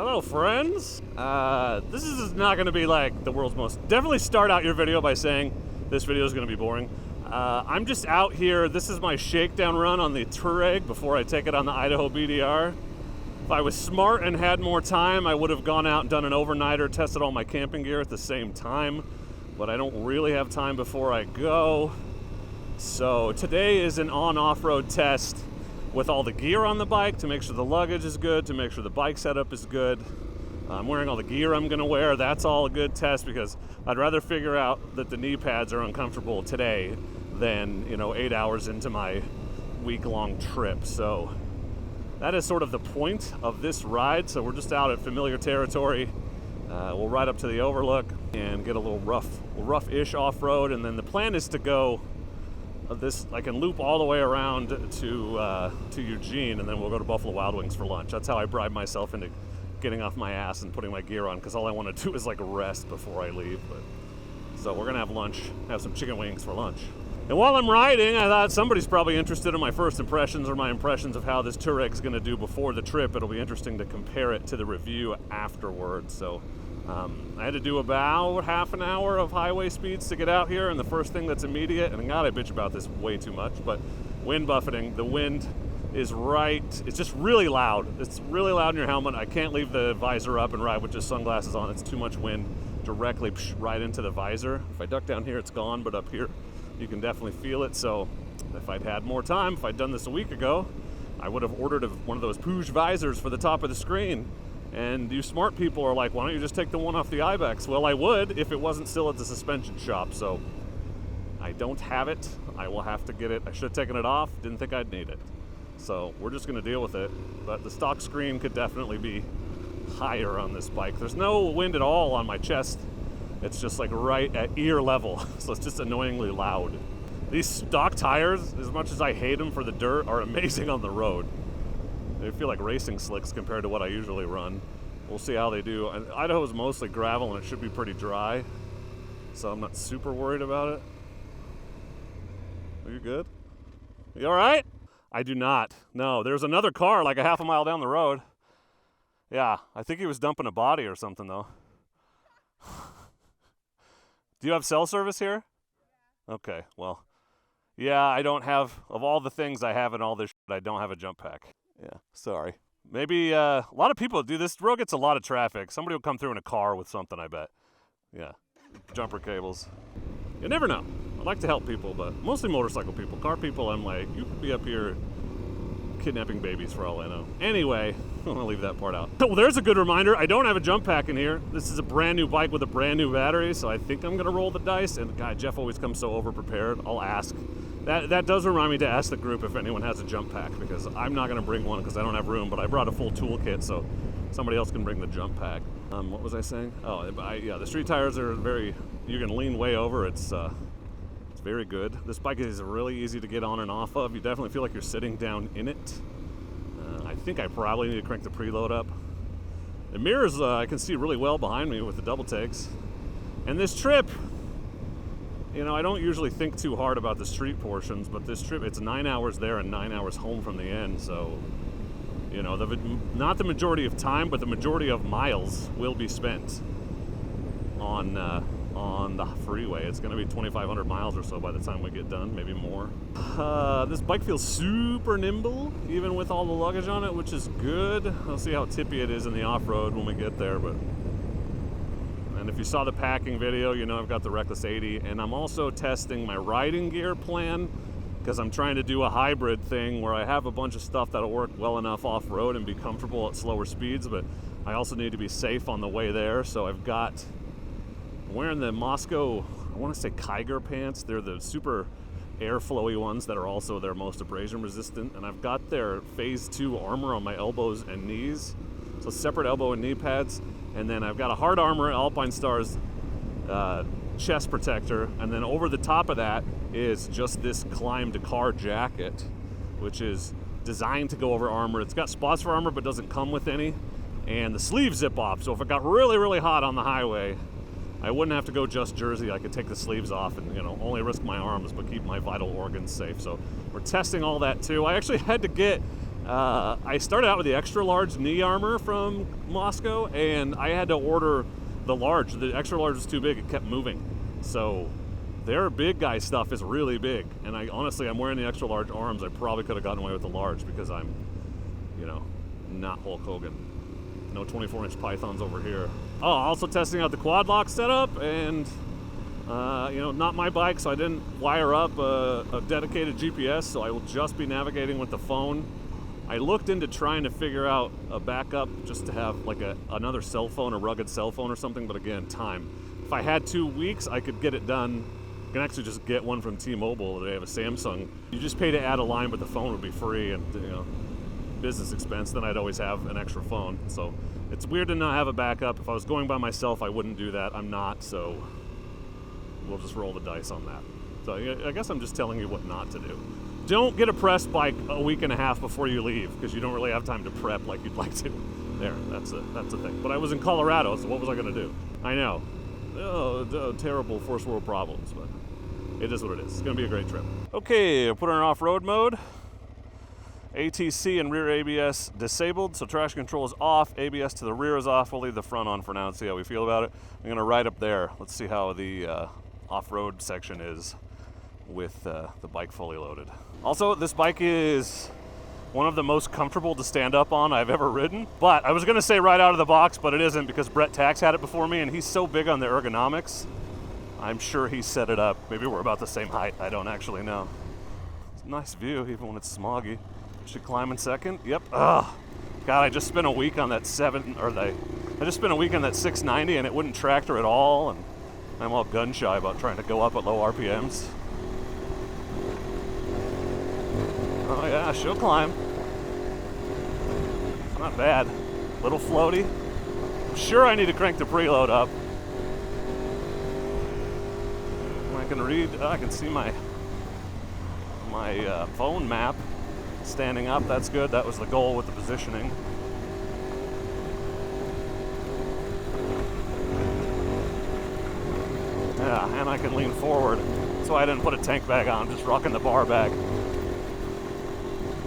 Hello, friends. This is not going to be like the world's most... Definitely start out your video by saying this video is going to be boring. I'm just out here. This is my shakedown run on the Tuareg before I take it on the Idaho BDR. If I was smart and had more time, I would have gone out and done an overnighter, tested all my camping gear at the same time. But I don't really have time before I go. So today is an on-off-road test with all the gear on the bike to make sure the luggage is good, to make sure the bike setup is good. I'm wearing all the gear I'm gonna wear. That's all a good test because I'd rather figure out that the knee pads are uncomfortable today than, 8 hours into my week-long trip. So that is sort of the point of this ride. So we're just out at familiar territory. We'll ride up to the overlook and get a little rough-ish off-road, and then the plan is to go I can loop all the way around to Eugene, and then we'll go to Buffalo Wild Wings for lunch. That's how I bribe myself into getting off my ass and putting my gear on, because all I want to do is rest before I leave. So we're gonna have lunch, have some chicken wings for lunch. And while I'm riding, I thought somebody's probably interested in my first impressions or my impressions of how this Tuareg's gonna do before the trip. It'll be interesting to compare it to the review afterwards. So I had to do about half an hour of highway speeds to get out here, and the first thing that's immediate, and God, I bitch about this way too much, but wind buffeting. The wind is it's just really loud. It's really loud in your helmet. I can't leave the visor up and ride with just sunglasses on. It's too much wind directly right into the visor. If I duck down here, it's gone, but up here, you can definitely feel it. So if I'd had more time, if I'd done this a week ago, I would have ordered one of those Puig visors for the top of the screen. And you smart people are like, why don't you just take the one off the Ibex? Well, I would if it wasn't still at the suspension shop. So I don't have it. I will have to get it. I should have taken it off. Didn't think I'd need it. So we're just going to deal with it. But the stock screen could definitely be higher on this bike. There's no wind at all on my chest. It's just right at ear level. So it's just annoyingly loud. These stock tires, as much as I hate them for the dirt, are amazing on the road. They feel like racing slicks compared to what I usually run. We'll see how they do. And Idaho is mostly gravel and it should be pretty dry, so I'm not super worried about it. Are you good? You all right? I do not. No, there's another car a half a mile down the road. Yeah, I think he was dumping a body or something though. Do you have cell service here? Okay, well, yeah, I don't have, of all the things I have in all this shit, I don't have a jump pack. Yeah, sorry. Maybe a lot of people do this. Road gets a lot of traffic. Somebody will come through in a car with something, I bet. Yeah, jumper cables. You never know. I like to help people, but mostly motorcycle people. Car people, I'm like, you could be up here kidnapping babies for all I know. Anyway, I'm going to leave that part out. Well, there's a good reminder. I don't have a jump pack in here. This is a brand new bike with a brand new battery, so I think I'm going to roll the dice. And God, Jeff always comes so over-prepared. I'll ask. That does remind me to ask the group if anyone has a jump pack, because I'm not going to bring one because I don't have room, but I brought a full toolkit, so somebody else can bring the jump pack. What was I saying? Oh, yeah, the street tires are you can lean way over. It's very good. This bike is really easy to get on and off of. You definitely feel like you're sitting down in it. I think I probably need to crank the preload up. The mirrors, I can see really well behind me with the double takes. And this trip, I don't usually think too hard about the street portions, but this trip, it's 9 hours there and 9 hours home from the end. So, not the majority of time, but the majority of miles will be spent on the freeway. It's going to be 2,500 miles or so by the time we get done, maybe more. This bike feels super nimble, even with all the luggage on it, which is good. I'll see how tippy it is in the off-road when we get there, and if you saw the packing video, I've got the Reckless 80, and I'm also testing my riding gear plan, because I'm trying to do a hybrid thing where I have a bunch of stuff that'll work well enough off-road and be comfortable at slower speeds, but I also need to be safe on the way there. So I'm wearing the Mosko, I want to say Kiger pants. They're the super airflowy ones that are also their most abrasion resistant, and I've got their phase 2 armor on my elbows and knees, so separate elbow and knee pads. And then I've got a hard armor Alpine Stars chest protector, and then over the top of that is just this Climb to Car jacket, which is designed to go over armor. It's got spots for armor but doesn't come with any, and the sleeves zip off, so if it got really, really hot on the highway, I wouldn't have to go just jersey. I could take the sleeves off and only risk my arms but keep my vital organs safe. So we're testing all that too. I actually had to get I started out with the extra large knee armor from Mosko, and I had to order the large. The extra large was too big, it kept moving. So their big guy stuff is really big, and honestly, I'm wearing the extra large arms. I probably could have gotten away with the large because I'm, you know, not Hulk Hogan. No 24-inch pythons over here. Oh, also testing out the quad lock setup, and you know, not my bike, so I didn't wire up a dedicated GPS, so I will just be navigating with the phone. I looked into trying to figure out a backup just to have like another cell phone, a rugged cell phone or something, but again, time. If I had 2 weeks, I could get it done. You can actually just get one from T-Mobile. They have a Samsung. You just pay to add a line, but the phone would be free, and you know, business expense. Then I'd always have an extra phone. So it's weird to not have a backup. If I was going by myself, I wouldn't do that. I'm not, so we'll just roll the dice on that. So I guess I'm just telling you what not to do. Don't get a press bike a week and a half before you leave, because you don't really have time to prep like you'd like to. There, that's the thing. But I was in Colorado, so what was I going to do? I know. Oh, terrible first world problems, but it is what it is. It's going to be a great trip. Okay, I'll put her in off-road mode. ATC and rear ABS disabled, so traction control is off. ABS to the rear is off. We'll leave the front on for now and see how we feel about it. I'm going to ride up there. Let's see how the off-road section is with the bike fully loaded. Also, this bike is one of the most comfortable to stand up on I've ever ridden. But I was going to say right out of the box, but it isn't, because Brett Tax had it before me, and he's so big on the ergonomics. I'm sure he set it up. Maybe we're about the same height. I don't actually know. It's a nice view, even when it's smoggy. Should climb in second. Yep. Ugh. God, I just spent a week on that I just spent a week on that 690, and it wouldn't tractor at all, and I'm all gun shy about trying to go up at low RPMs. Oh yeah, she'll climb. Not bad. Little floaty. I'm sure I need to crank the preload up. I can read, I can see my phone map standing up. That's good. That was the goal with the positioning. Yeah, and I can lean forward. That's why I didn't put a tank bag on. I'm just rocking the bar bag.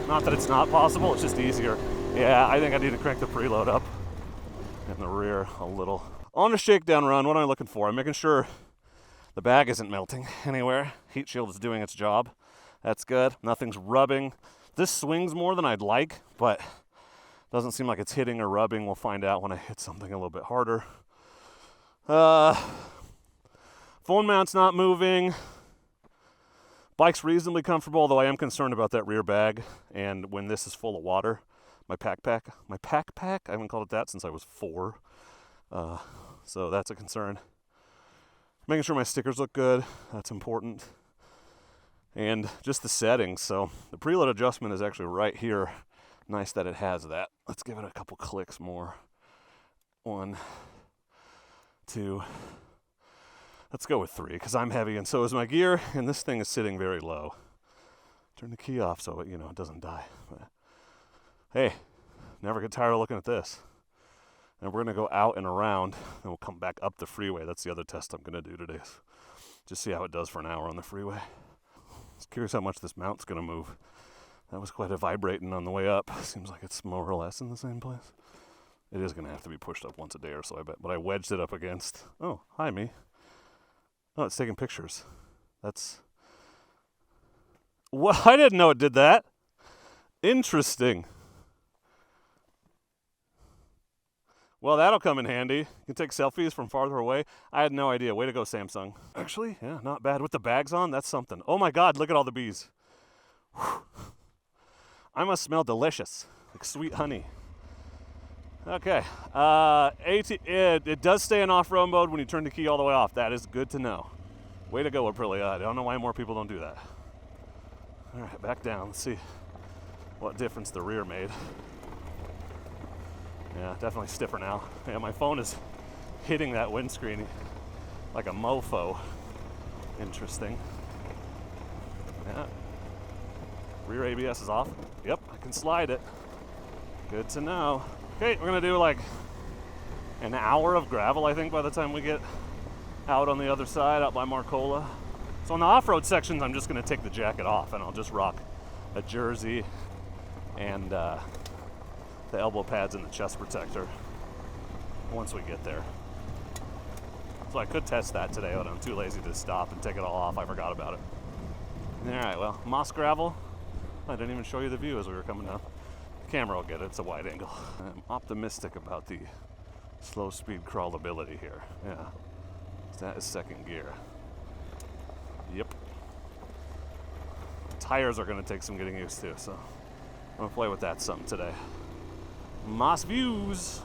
Not that it's not possible, it's just easier. Yeah, I think I need to crank the preload up in the rear a little. On a shakedown run, what am I looking for? I'm making sure the bag isn't melting anywhere. Heat shield is doing its job. That's good. Nothing's rubbing. This swings more than I'd like, but doesn't seem like it's hitting or rubbing. We'll find out when I hit something a little bit harder. Phone mount's not moving. Bike's reasonably comfortable, though I am concerned about that rear bag. And when this is full of water, my pack, I haven't called it that since I was 4. So that's a concern. Making sure my stickers look good, that's important. And just the settings, so the preload adjustment is actually right here. Nice that it has that. Let's give it a couple clicks more. 1, 2. Let's go with 3, because I'm heavy and so is my gear, and this thing is sitting very low. Turn the key off so it doesn't die. But hey, never get tired of looking at this. And we're going to go out and around, and we'll come back up the freeway. That's the other test I'm going to do today. Just see how it does for an hour on the freeway. I was curious how much this mount's going to move. That was quite a vibrating on the way up. Seems like it's more or less in the same place. It is going to have to be pushed up once a day or so, I bet. But I wedged it up against... Oh, hi, me. Oh, it's taking pictures. That's... Well, I didn't know it did that. Interesting. Well, that'll come in handy. You can take selfies from farther away. I had no idea. Way to go, Samsung. Actually, yeah, not bad. With the bags on, that's something. Oh my God, look at all the bees. Whew. I must smell delicious, like sweet honey. Okay, it does stay in off-road mode when you turn the key all the way off. That is good to know. Way to go, Aprilia. I don't know why more people don't do that. All right, back down. Let's see what difference the rear made. Yeah, definitely stiffer now. Yeah, my phone is hitting that windscreen like a mofo. Interesting. Yeah. Rear ABS is off. Yep, I can slide it. Good to know. Okay, we're gonna do like an hour of gravel, I think, by the time we get out on the other side, out by Marcola. So on the off-road sections, I'm just gonna take the jacket off and I'll just rock a jersey and the elbow pads and the chest protector once we get there. So I could test that today, but I'm too lazy to stop and take it all off. I forgot about it. All right, well, moss gravel. I didn't even show you the view as we were coming down. The camera will get it, it's a wide angle. I'm optimistic about the slow speed crawlability here. Yeah, that is second gear. Yep. Tires are gonna take some getting used to, so I'm gonna play with that some today. Moss views.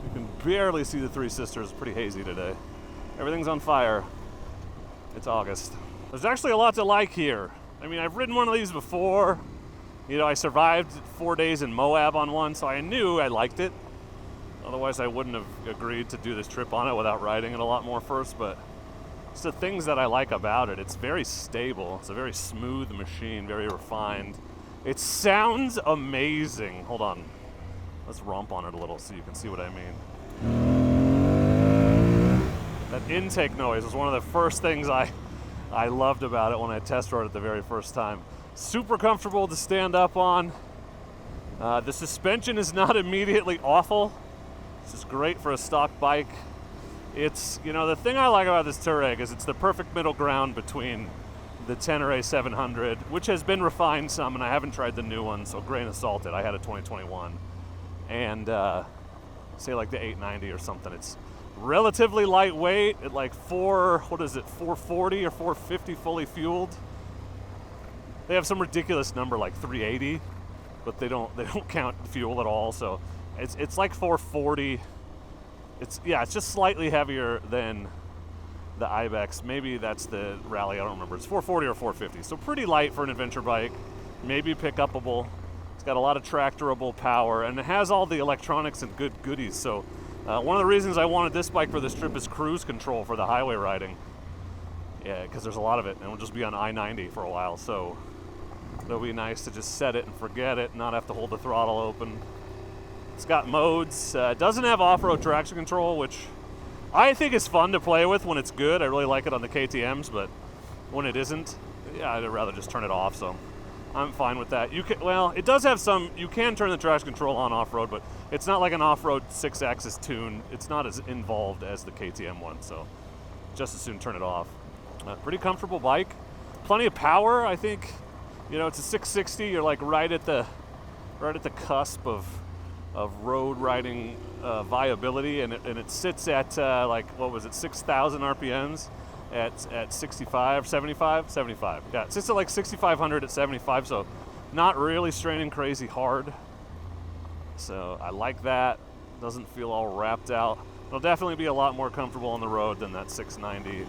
You can barely see the Three Sisters, pretty hazy today. Everything's on fire. It's August. There's actually a lot to like here. I mean, I've ridden one of these before. You know, I survived 4 days in Moab on one, so I knew I liked it. Otherwise, I wouldn't have agreed to do this trip on it without riding it a lot more first, but it's the things that I like about it. It's very stable. It's a very smooth machine, very refined. It sounds amazing. Hold on. Let's romp on it a little so you can see what I mean. That intake noise was one of the first things I loved about it when I test rode it the very first time. Super comfortable to stand up on. The suspension is not immediately awful. This is great for a stock bike. It's, you know, the thing I like about this Tuareg is it's the perfect middle ground between the Tenere 700, which has been refined some, and I haven't tried the new one, so grain of salted. I had a 2021. And say like the 890 or something. It's relatively lightweight at like 440 or 450 fully fueled. They have some ridiculous number like 380, but they don't count fuel at all. So it's like 440. It's just slightly heavier than the Ibex. Maybe that's the Rally, I don't remember. It's 440 or 450. So pretty light for an adventure bike, maybe pick-upable. It's got a lot of tractorable power, and it has all the electronics and good goodies. So one of the reasons I wanted this bike for this trip is cruise control for the highway riding. Yeah, because there's a lot of it, and we'll just be on I-90 for a while. So it'll be nice to just set it and forget it, not have to hold the throttle open. It's got modes. It doesn't have off-road traction control, which I think is fun to play with when it's good. I really like it on the KTMs, but when it isn't, yeah, I'd rather just turn it off. So I'm fine with that. Well, it does have some, you can turn the traction control on off-road, but it's not like an off-road 6-axis tune. It's not as involved as the KTM one, so just as soon turn it off. Pretty comfortable bike. Plenty of power, I think. You know, it's a 660. You're like right at the cusp of road riding viability, and it sits at like, what was it, 6,000 RPMs at 65, 75? 75. Yeah, it sits at like 6,500 at 75, so not really straining crazy hard. So I like that. Doesn't feel all wrapped out. It'll definitely be a lot more comfortable on the road than that 690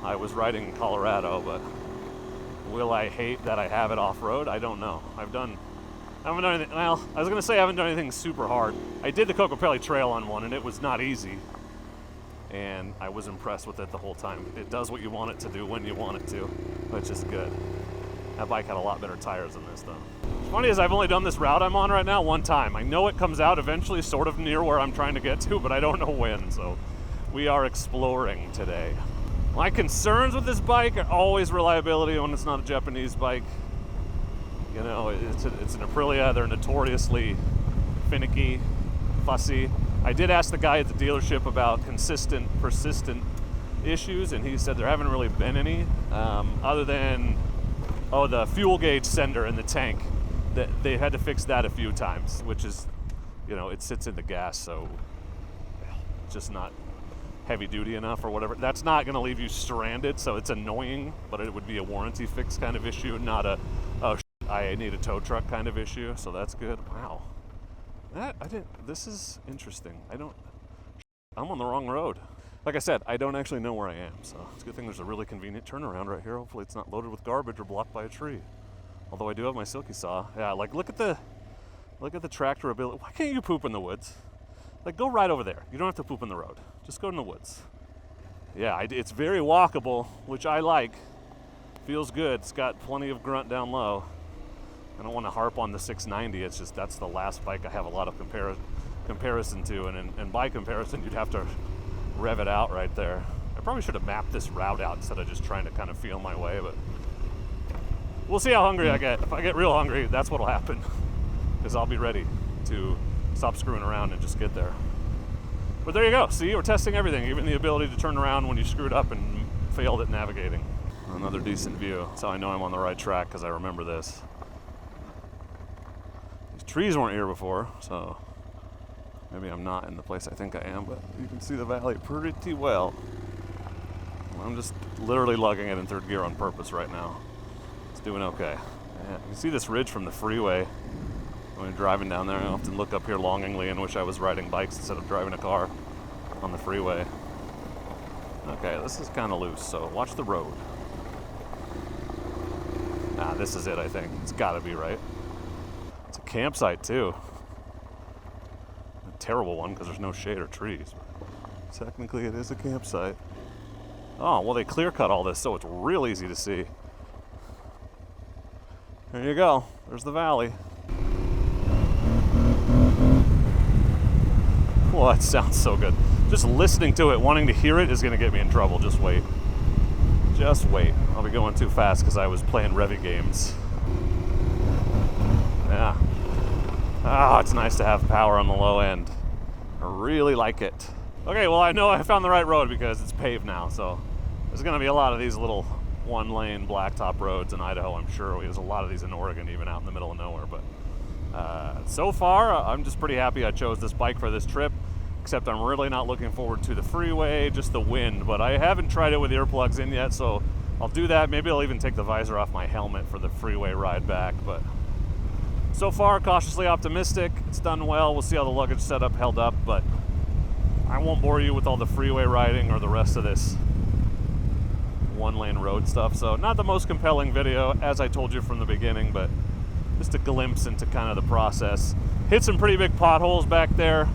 I was riding in Colorado, but will I hate that I have it off-road? I don't know. I haven't done anything, well, I was gonna say I haven't done anything super hard. I did the Cocopelli Trail on one, and it was not easy. And I was impressed with it the whole time. It does what you want it to do when you want it to, which is good. That bike had a lot better tires than this, though. What's funny is I've only done this route I'm on right now one time. I know it comes out eventually sort of near where I'm trying to get to, but I don't know when, so we are exploring today. My concerns with this bike are always reliability when it's not a Japanese bike. You know, it's an Aprilia. They're notoriously finicky, fussy. I did ask the guy at the dealership about consistent, persistent issues, and he said there haven't really been any, other than, the fuel gauge sender in the tank. They had to fix that a few times, which is, you know, it sits in the gas, so it's just not heavy duty enough or whatever. That's not going to leave you stranded, so it's annoying, but it would be a warranty fix kind of issue, not a, I need a tow truck kind of issue, so that's good. Wow. This is interesting. I'm on the wrong road. Like I said, I don't actually know where I am, so it's a good thing there's a really convenient turnaround right here. Hopefully it's not loaded with garbage or blocked by a tree. Although I do have my silky saw. Yeah, like look at the tractorability. Why can't you poop in the woods? Like, go right over there. You don't have to poop in the road. Just go in the woods. Yeah, it's very walkable, which I like. Feels good. It's got plenty of grunt down low. I don't want to harp on the 690. It's just that's the last bike I have a lot of comparison to, and by comparison, you'd have to rev it out right there. I probably should have mapped this route out instead of just trying to kind of feel my way, but we'll see how hungry I get. If I get real hungry, that's what'll happen, because I'll be ready to stop screwing around and just get there. But there you go. See, we're testing everything, even the ability to turn around when you screwed up and failed at navigating. Another decent view. That's how I know I'm on the right track, because I remember this. These trees weren't here before, so maybe I'm not in the place I think I am, but you can see the valley pretty well. I'm just literally lugging it in third gear on purpose right now. It's doing okay. Yeah, you can see this ridge from the freeway. When you're driving down there, I often look up here longingly and wish I was riding bikes instead of driving a car on the freeway. Okay, this is kind of loose, so watch the road. Ah, this is it, I think. It's gotta be, right? It's a campsite, too. A terrible one, because there's no shade or trees. Technically, it is a campsite. Oh, well, they clear-cut all this, so it's real easy to see. There you go. There's the valley. Well, that sounds so good. Just listening to it, wanting to hear it, is going to get me in trouble. Just wait. Just wait. I'll be going too fast because I was playing Revy games. Yeah. Ah, it's nice to have power on the low end. I really like it. Okay, well, I know I found the right road because it's paved now, so there's going to be a lot of these little one-lane blacktop roads in Idaho, I'm sure. There's a lot of these in Oregon, even out in the middle of nowhere. But so far, I'm just pretty happy I chose this bike for this trip, except I'm really not looking forward to the freeway, just the wind. But I haven't tried it with earplugs in yet, so I'll do that. Maybe I'll even take the visor off my helmet for the freeway ride back. But so far, cautiously optimistic. It's done well. We'll see how the luggage setup held up, but I won't bore you with all the freeway riding or the rest of this one-lane road stuff. So not the most compelling video, as I told you from the beginning, but just a glimpse into kind of the process. Hit some pretty big potholes back there,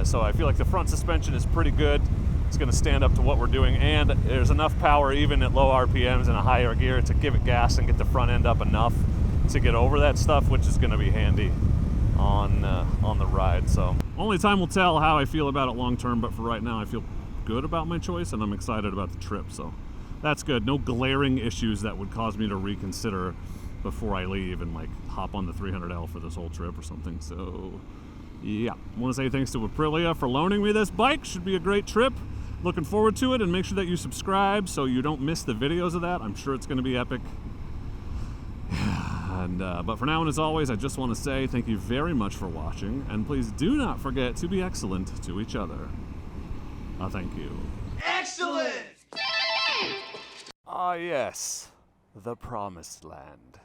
so I feel like the front suspension is pretty good. It's going to stand up to what we're doing, and there's enough power even at low RPMs and a higher gear to give it gas and get the front end up enough to get over that stuff, which is going to be handy on the ride. So only time will tell how I feel about it long term, but for right now I feel good about my choice and I'm excited about the trip, so that's good. No glaring issues that would cause me to reconsider before I leave and like hop on the 300L for this whole trip or something. So yeah, I want to say thanks to Aprilia for loaning me this bike. Should be a great trip. Looking forward to it, and make sure that you subscribe so you don't miss the videos of that. I'm sure it's going to be epic. And but for now, and as always, I just want to say thank you very much for watching, and please do not forget to be excellent to each other. Thank you. Excellent! Ah, yes, the promised land.